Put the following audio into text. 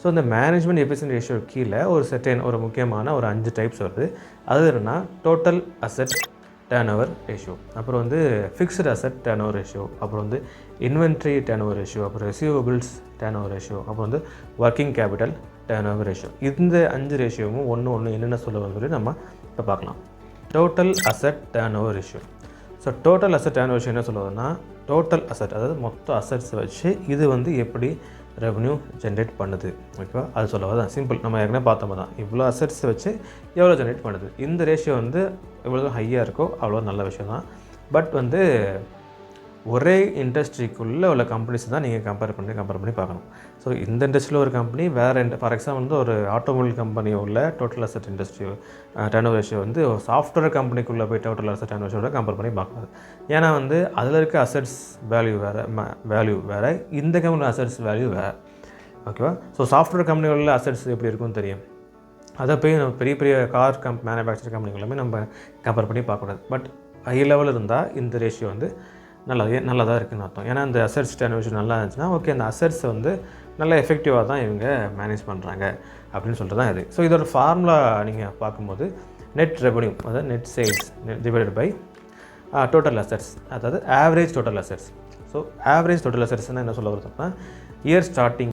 So இந்த management efficiency ratio கீழே ஒரு முக்கியமான ஒரு 5 டைப்ஸ் வருது. அது என்னென்னா total asset turn over ratio, அப்புறம் வந்து fixed asset turn over ratio, அப்புறம் வந்து இன்வென்ட்ரி டர்ன் ஓவர் ரேஷியோ, அப்புறம் ரிசீவபிள்ஸ் டர்ன் ஓவர் ரேஷியோ, அப்புறம் வந்து working capital turn over ratio. இந்த 5 ரேஷியோவும் ஒன்று என்னென்ன சொல்ல வந்து நம்ம இப்போ பார்க்கலாம். Total asset turn over ratio. So total asset turn over ratio என்ன சொல்லுவதுன்னா, டோட்டல் அசெட் அதாவது மொத்த அசெட்ஸை வச்சு இது வந்து எப்படி ரெவன்யூ ஜென்ரேட் பண்ணுது, ஓகேவா? அது சொல்லவா தான் சிம்பிள். நம்ம ஏற்கனவே பார்த்தோம் தான், இவ்வளோ அசெட்ஸ் வச்சு எவ்வளோ ஜென்ரேட் பண்ணுது. இந்த ரேஷியோ வந்து எவ்வளோ ஹையாக இருக்கோ அவ்வளோ நல்ல விஷயம் தான். பட் வந்து ஒரே இண்டஸ்ட்ரிக்குள்ளே உள்ள கம்பெனிஸ் தான் நீங்கள் கம்பேர் பண்ணி பார்க்கணும். ஸோ இந்த இண்டஸ்ட்ரியில் ஒரு கம்பெனி வேறு ஃபார் எக்ஸாம்பிள் வந்து ஒரு ஆட்டோமொபைல் கம்பெனி உள்ள total asset industry turn over ratio வந்து ஒரு சாஃப்ட்வேர் கம்பெனிக்குள்ளே போய் டோட்டல் அசெட் டர்ன் ஓவர் ரேஷியோட கம்பேர் பண்ணி பார்க்கக்கூடாது. ஏன்னா வந்து அதில் இருக்க அசெட்ஸ் வேல்யூ வேறு, இந்த கம்பெனி அசெட்ஸ் வேல்யூ வேறு, ஓகேவா? ஸோ சாஃப்ட்வேர் கம்பெனிகளில் அசெட்ஸ் எப்படி இருக்குன்னு தெரியும். அதை போய் நம்ம பெரிய கார் மேனுஃபேக்சரிங் கம்பெனிகள் எல்லாமே நம்ம கம்பேர் பண்ணி பார்க்கக்கூடாது. பட் ஹை லெவலில் இருந்தால் இந்த ரேஷியோ வந்து நல்லதாக இருக்குதுன்னு அர்த்தம். ஏன்னா அந்த அசெட்ஸ் டர்ன் ஓவர் ரேஷியோ நல்லா இருந்துச்சுன்னா ஓகே, அந்த அசெட்ஸை வந்து நல்லா எஃபெக்டிவாக தான் இவங்க மேனேஜ் பண்ணுறாங்க அப்படின்னு சொல்லிட்டு தான் இது. ஸோ இதோட ஃபார்முலா நீங்கள் பார்க்கும்போது நெட் ரெவன்யூ, அதாவது net sales divided by total assets, அதாவது average total assets. So average total அசெட்ஸ்னால் என்ன சொல்ல வருதுன்னா, இயர் ஸ்டார்டிங்